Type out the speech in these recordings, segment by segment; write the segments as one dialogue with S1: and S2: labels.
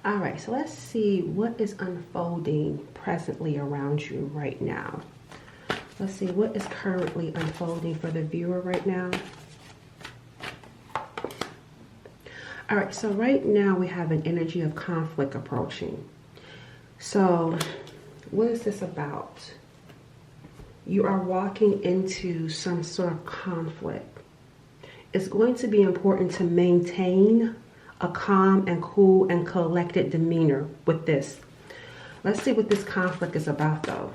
S1: All right, so let's see what is unfolding presently around you right now. Let's see what is currently unfolding for the viewer right now. All right, so right now we have an energy of conflict approaching. So what is this about? You are walking into some sort of conflict. It's going to be important to maintain a calm and cool and collected demeanor with this. Let's see what this conflict is about though.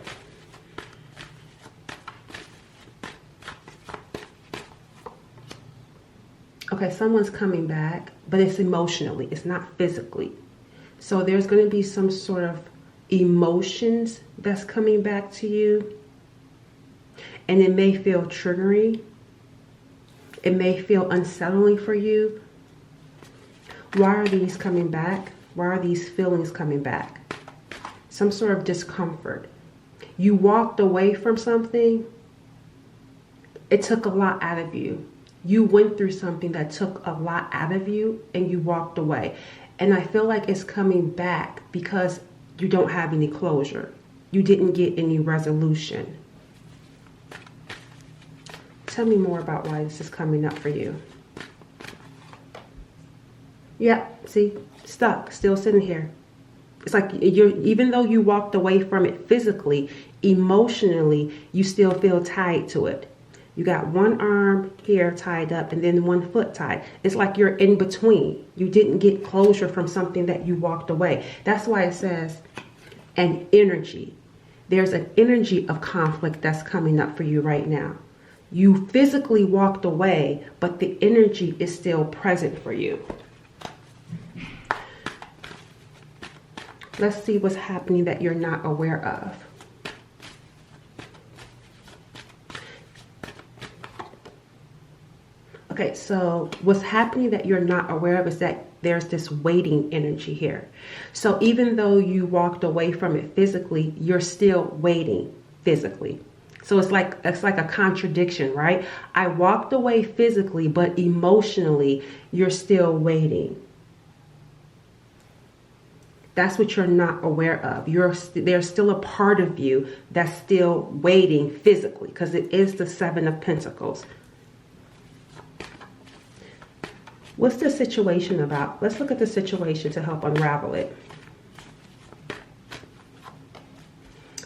S1: Okay, someone's coming back, but it's emotionally, it's not physically. So there's going to be some sort of emotions that's coming back to you. And it may feel triggering. It may feel unsettling for you. Why are these coming back? Why are these feelings coming back? Some sort of discomfort. You walked away from something. It took a lot out of you. You went through something that took a lot out of you and you walked away. And I feel like it's coming back because you don't have any closure. You didn't get any resolution. Tell me more about why this is coming up for you. Yeah, see, stuck, still sitting here. It's like even though you walked away from it physically, emotionally, you still feel tied to it. You got one arm here tied up and then one foot tied. It's like you're in between. You didn't get closure from something that you walked away. That's why it says an energy. There's an energy of conflict that's coming up for you right now. You physically walked away, but the energy is still present for you. Let's see what's happening that you're not aware of. Okay, so what's happening that you're not aware of is that there's this waiting energy here. So even though you walked away from it physically, you're still waiting physically. So it's like a contradiction, right? I walked away physically, but emotionally, you're still waiting. That's what you're not aware of. There's still a part of you that's still waiting physically, because it is the Seven of Pentacles. What's the situation about? Let's look at the situation to help unravel it.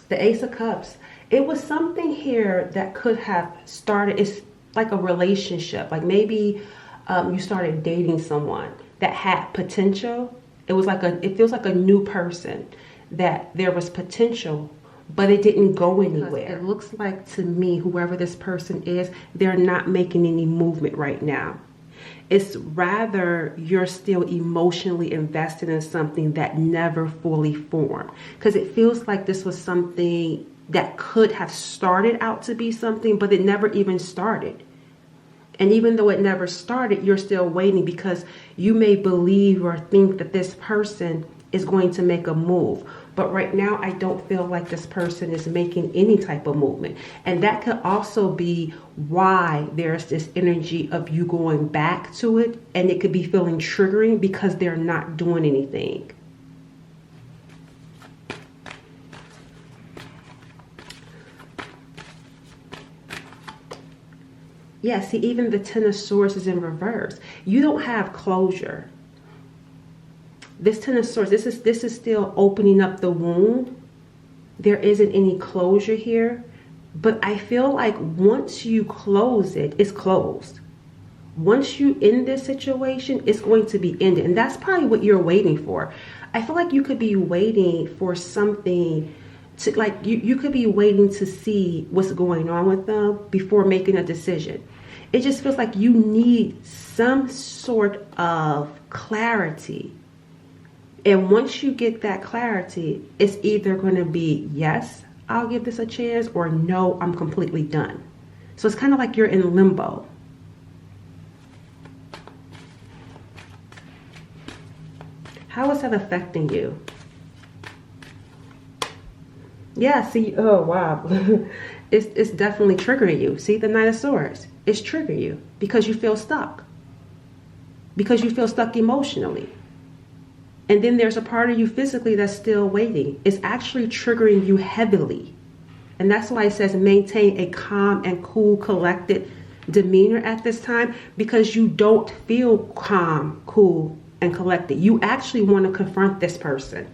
S1: The Ace of Cups. It was something here that could have started. It's like a relationship. Like maybe you started dating someone that had potential. It feels like a new person, that there was potential, but it didn't go anywhere. It looks like to me, whoever this person is, they're not making any movement right now. It's rather you're still emotionally invested in something that never fully formed. Because it feels like this was something that could have started out to be something, but it never even started. And even though it never started, you're still waiting because you may believe or think that this person is going to make a move. But right now, I don't feel like this person is making any type of movement. And that could also be why there's this energy of you going back to it. And it could be feeling triggering because they're not doing anything. Yeah, see, even the Ten of Swords is in reverse. You don't have closure. This Ten of Swords, this is still opening up the wound. There isn't any closure here. But I feel like once you close it, it's closed. Once you end this situation, it's going to be ended. And that's probably what you're waiting for. I feel like you could be waiting for something to, like, you could be waiting to see what's going on with them before making a decision. It just feels like you need some sort of clarity. And once you get that clarity, it's either going to be, yes, I'll give this a chance, or no, I'm completely done. So it's kind of like you're in limbo. How is that affecting you? Yeah, see, oh, wow. It's definitely triggering you. See, the Knight of Swords. It's triggering you because you feel stuck. Because you feel stuck emotionally. And then there's a part of you physically that's still waiting. It's actually triggering you heavily. And that's why it says maintain a calm and cool, collected demeanor at this time, because you don't feel calm, cool, and collected. You actually want to confront this person.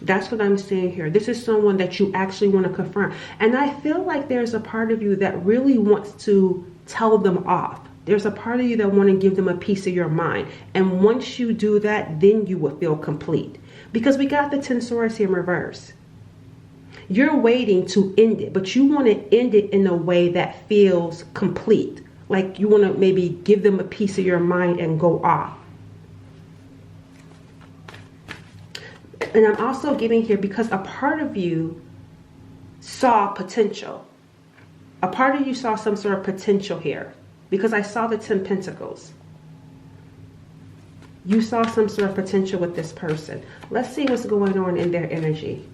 S1: That's what I'm saying here. This is someone that you actually want to confront. And I feel like there's a part of you that really wants to tell them off. There's a part of you that want to give them a piece of your mind. And once you do that, then you will feel complete. Because we got the Ten Swords in reverse. You're waiting to end it, but you want to end it in a way that feels complete. Like you want to maybe give them a piece of your mind and go off. And I'm also getting here because a part of you saw potential. A part of you saw some sort of potential here. Because I saw the 10 Pentacles. You saw some sort of potential with this person. Let's see what's going on in their energy.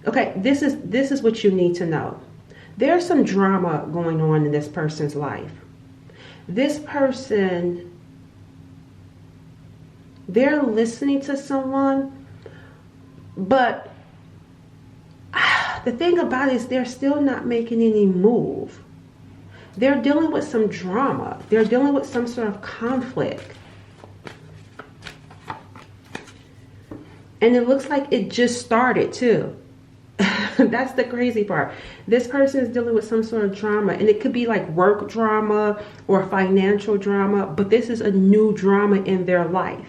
S1: Okay, this is what you need to know. There's some drama going on in this person's life. This person, they're listening to someone, but the thing about it is they're still not making any move. They're dealing with some drama. They're dealing with some sort of conflict. And it looks like it just started too. That's the crazy part. This person is dealing with some sort of drama, and it could be like work drama or financial drama, but this is a new drama in their life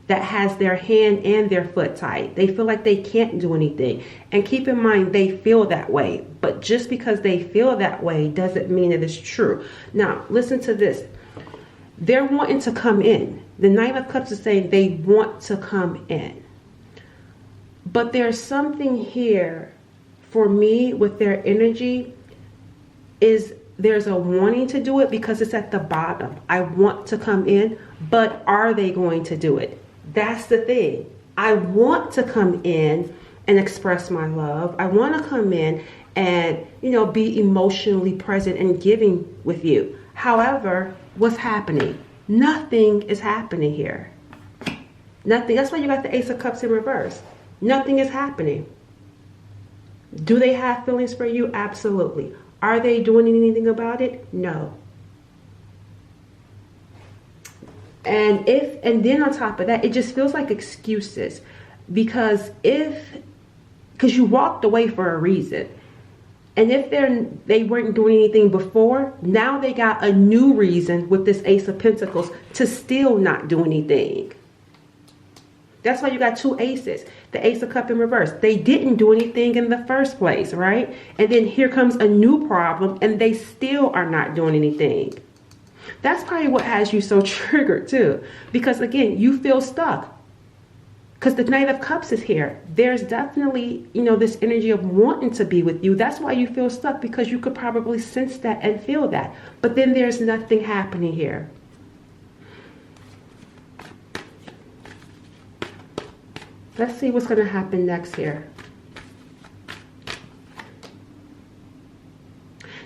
S1: that has their hand and their foot tied. They feel like they can't do anything. And keep in mind, they feel that way. But just because they feel that way doesn't mean it is true. Now, listen to this. They're wanting to come in. The Knight of Cups is saying they want to come in. But there's something here for me with their energy is there's a wanting to do it because it's at the bottom. I want to come in, but are they going to do it? That's the thing. I want to come in and express my love. I want to come in and, be emotionally present and giving with you. However, what's happening? Nothing is happening here. Nothing. That's why you got the Ace of Cups in reverse. Nothing is happening. Do they have feelings for you? Absolutely. Are they doing anything about it? No. And then on top of that, it just feels like excuses. Because you walked away for a reason. And if they weren't doing anything before, now they got a new reason with this Ace of Pentacles to still not do anything. That's why you got two aces. The Ace of Cups in reverse. They didn't do anything in the first place, right? And then here comes a new problem and they still are not doing anything. That's probably what has you so triggered too. Because again, you feel stuck. Because the Knight of Cups is here. There's definitely, this energy of wanting to be with you. That's why you feel stuck, because you could probably sense that and feel that. But then there's nothing happening here. Let's see what's going to happen next here.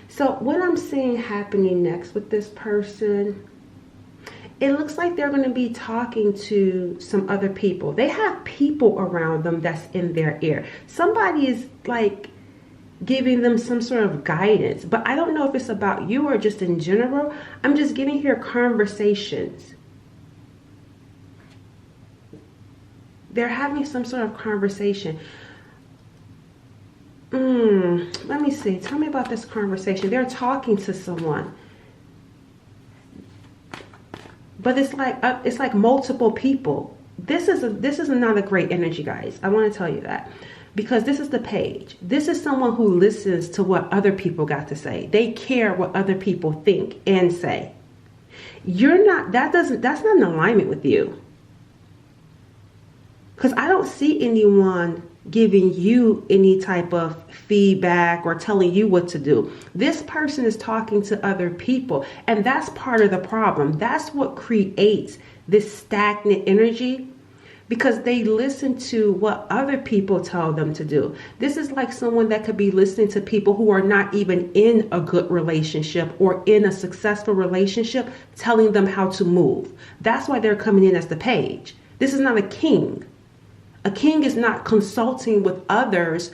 S1: So what I'm seeing happening next with this person, it looks like they're going to be talking to some other people. They have people around them that's in their ear. Somebody is like giving them some sort of guidance. But I don't know if it's about you or just in general. I'm just getting here conversations. They're having some sort of conversation. Let me see. Tell me about this conversation. They're talking to someone. But it's like multiple people. This is not a great energy, guys. I want to tell you that. Because this is the Page. This is someone who listens to what other people got to say. They care what other people think and say. That's not in alignment with you. Because I don't see anyone giving you any type of feedback or telling you what to do. This person is talking to other people, and that's part of the problem. That's what creates this stagnant energy, because they listen to what other people tell them to do. This is like someone that could be listening to people who are not even in a good relationship or in a successful relationship telling them how to move. That's why they're coming in as the page. This is not a king. A king is not consulting with others.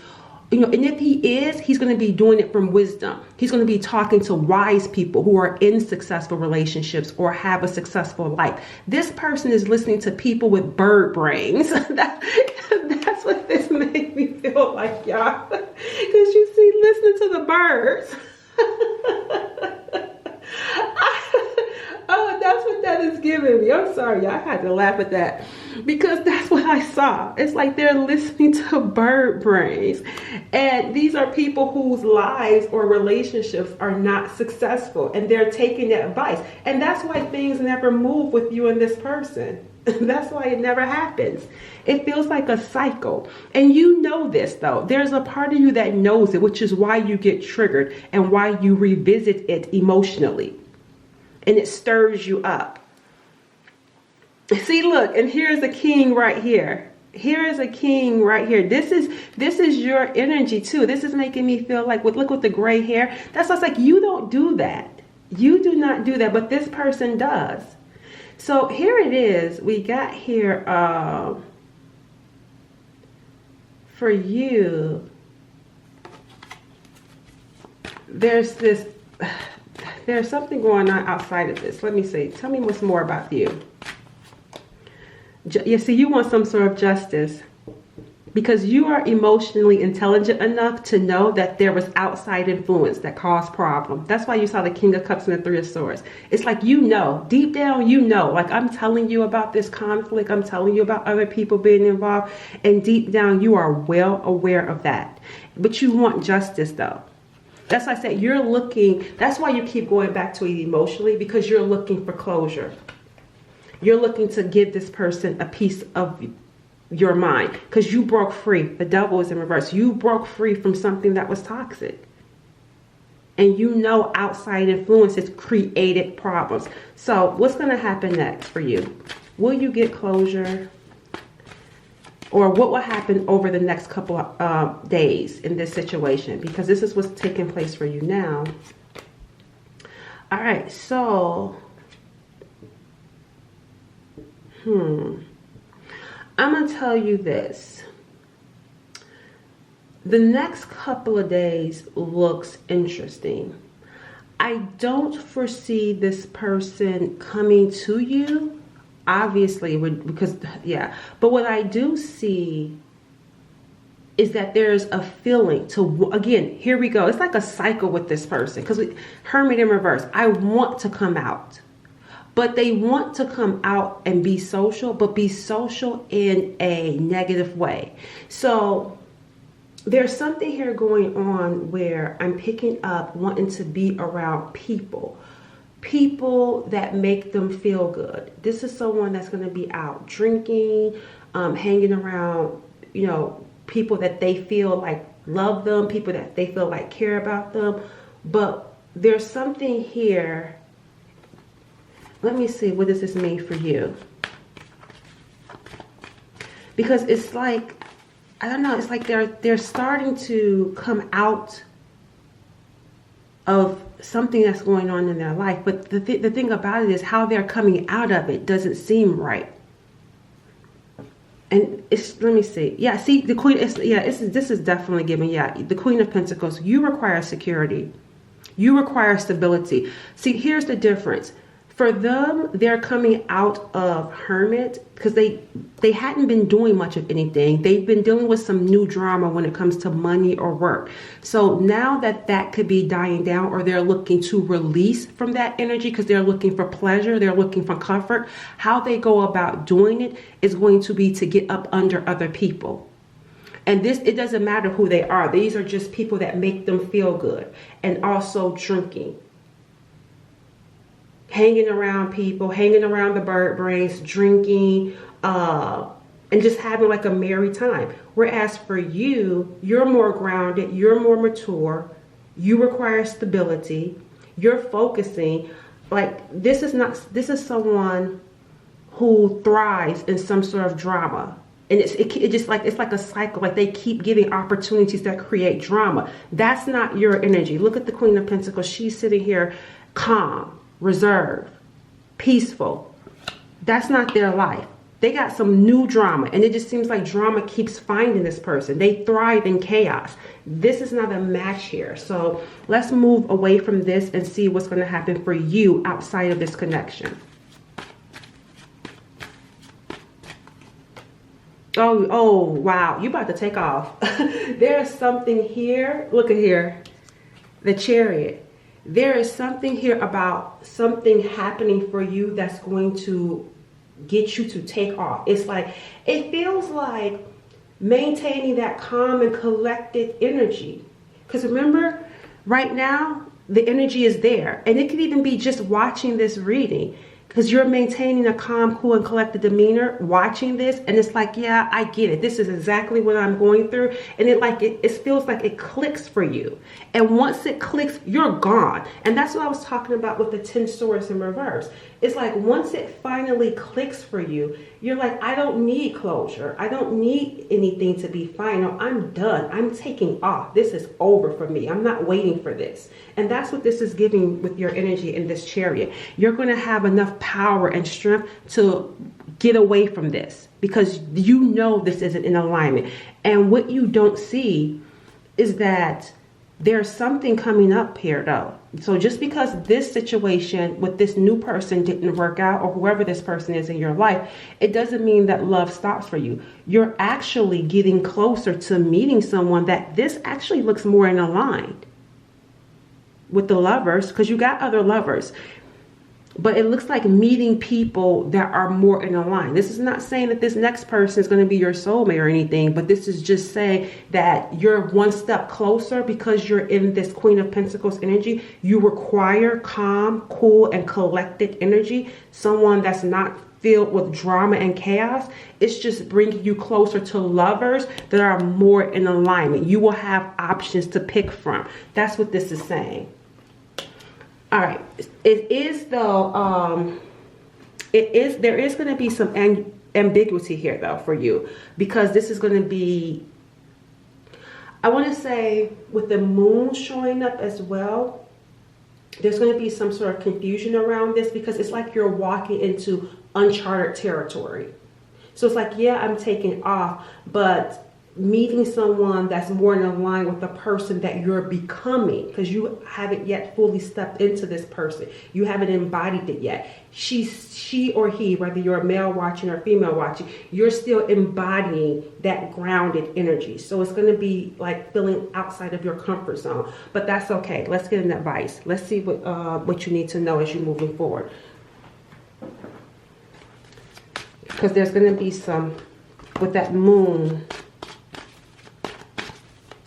S1: And if he is, he's going to be doing it from wisdom. He's going to be talking to wise people who are in successful relationships or have a successful life. This person is listening to people with bird brains. That's what this made me feel like, y'all. Because you see, listening to the birds. Oh, that's what that is giving me. I'm sorry, y'all. I had to laugh at that because that's what I saw. It's like they're listening to bird brains. And these are people whose lives or relationships are not successful, and they're taking that advice. And that's why things never move with you and this person. That's why it never happens. It feels like a cycle. And you know this, though. There's a part of you that knows it, which is why you get triggered and why you revisit it emotionally. And it stirs you up. See, look, and here's a king right here. Here is a king right here. This is your energy too. This is making me feel like, look with the gray hair. That's what's like, you don't do that. You do not do that, but this person does. So here it is. We got here for you. There's something going on outside of this. Let me see. Tell me what's more about you. You see, you want some sort of justice because you are emotionally intelligent enough to know that there was outside influence that caused problem. That's why you saw the King of Cups and the Three of Swords. It's like, you know, deep down, you know, like I'm telling you about this conflict. I'm telling you about other people being involved. And deep down, you are well aware of that. But you want justice, though. That's why I said you're looking, that's why you keep going back to it emotionally, because you're looking for closure. You're looking to give this person a piece of your mind because you broke free. The devil is in reverse. You broke free from something that was toxic. And you know outside influences created problems. So what's going to happen next for you? Will you get closure? Or what will happen over the next couple of days in this situation? Because this is what's taking place for you now. All right, so, I'm going to tell you this. The next couple of days looks interesting. I don't foresee this person coming to you. Obviously, because, yeah. But what I do see is that there's a feeling to, again, here we go. It's like a cycle with this person. Because Hermit in reverse. I want to come out. But they want to come out and be social, but be social in a negative way. So there's something here going on where I'm picking up wanting to be around people. People that make them feel good. This is someone that's going to be out drinking, hanging around, you know, people that they feel like love them, people that they feel like care about them. But there's something here. Let me see, what does this mean for you? Because it's like, I don't know, it's like they're starting to come out of something that's going on in their life. But the thing about it is how they're coming out of it doesn't seem right. And it's, let me see. Yeah, see, the Queen, this is definitely giving, the Queen of Pentacles. You require security. You require stability. See, here's the difference. For them, they're coming out of Hermit because they hadn't been doing much of anything. They've been dealing with some new drama when it comes to money or work. So now that could be dying down, or they're looking to release from that energy because they're looking for pleasure, they're looking for comfort. How they go about doing it is going to be to get up under other people. And this, it doesn't matter who they are. These are just people that make them feel good. And also drinking. Hanging around people, hanging around the bird brains, drinking, and just having like a merry time. Whereas for you, you're more grounded, you're more mature, you require stability, you're focusing. Like this is someone who thrives in some sort of drama. And it just like, it's like a cycle. Like they keep getting opportunities that create drama. That's not your energy. Look at the Queen of Pentacles. She's sitting here calm, reserved, peaceful. That's not their life. They got some new drama, and it just seems like drama keeps finding this person. They thrive in chaos. This is not a match here. So let's move away from this and see what's going to happen for you outside of this connection. Oh, wow. You about to take off. There is something here. Look at here. The Chariot. There is something here about something happening for you that's going to get you to take off. It's like, it feels like maintaining that calm and collected energy. Because remember, right now, the energy is there. And it could even be just watching this reading. Because you're maintaining a calm, cool, and collected demeanor watching this. And it's like, yeah, I get it. This is exactly what I'm going through. And it feels like it clicks for you. And once it clicks, you're gone. And that's what I was talking about with the 10 swords in reverse. It's like once it finally clicks for you, you're like, I don't need closure. I don't need anything to be final. I'm done. I'm taking off. This is over for me. I'm not waiting for this. And that's what this is giving with your energy in this Chariot. You're going to have enough power and strength to get away from this because you know this isn't in alignment. And what you don't see is that there's something coming up here though. So just because this situation with this new person didn't work out, or whoever this person is in your life, it doesn't mean that love stops for you. You're actually getting closer to meeting someone that this actually looks more in aligned with the Lovers, because you got other lovers. But it looks like meeting people that are more in line. This is not saying that this next person is going to be your soulmate or anything, but this is just saying that you're one step closer because you're in this Queen of Pentacles energy. You require calm, cool, and collected energy. Someone that's not filled with drama and chaos. It's just bringing you closer to lovers that are more in alignment. You will have options to pick from. That's what this is saying. All right, it is though, there is going to be some ambiguity here though for you, because this is going to be, I want to say with the moon showing up as well, there's going to be some sort of confusion around this because it's like you're walking into uncharted territory. So it's like, yeah, I'm taking off, but meeting someone that's more in line with the person that you're becoming, because you haven't yet fully stepped into this person. You haven't embodied it yet. She or he, whether you're a male watching or female watching, you're still embodying that grounded energy. So it's going to be like feeling outside of your comfort zone, but that's okay. Let's get an advice. Let's see what you need to know as you're moving forward. Because there's going to be some, with that moon,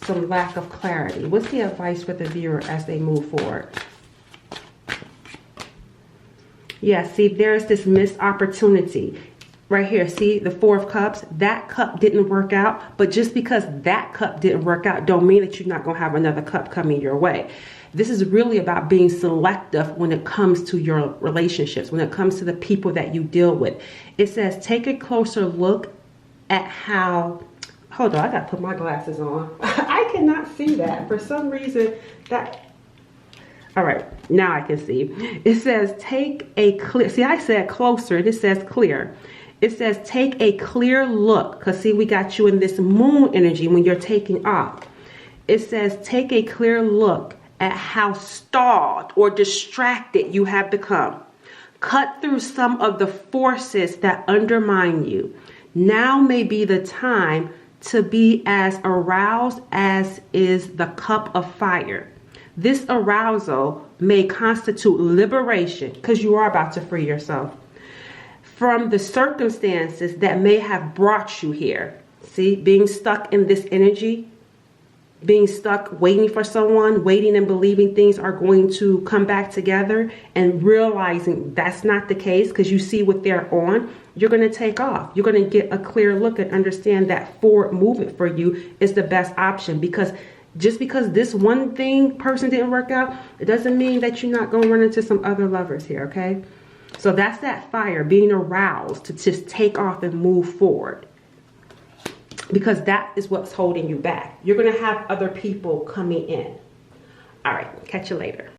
S1: some lack of clarity. What's the advice for the viewer as they move forward? Yeah, see, there's this missed opportunity right here. See the Four of Cups? That cup didn't work out, but just because that cup didn't work out don't mean that you're not going to have another cup coming your way. This is really about being selective when it comes to your relationships, when it comes to the people that you deal with. It says, take a closer look at how... Hold on, I gotta put my glasses on. I cannot see that. For some reason, that... All right, now I can see. It says, take a clear... See, I said closer, and it says clear. It says, take a clear look. Because, see, we got you in this moon energy when you're taking off. It says, take a clear look at how stalled or distracted you have become. Cut through some of the forces that undermine you. Now may be the time to be as aroused as is the cup of fire. This arousal may constitute liberation, because you are about to free yourself from the circumstances that may have brought you here. See, being stuck in this energy, being stuck waiting for someone, waiting and believing things are going to come back together, and realizing that's not the case because you see what they're on. You're going to take off. You're going to get a clear look and understand that forward movement for you is the best option, because just because this one person didn't work out, it doesn't mean that you're not going to run into some other lovers here, okay? So that's that fire, being aroused to just take off and move forward. Because that is what's holding you back. You're going to have other people coming in. All right, catch you later.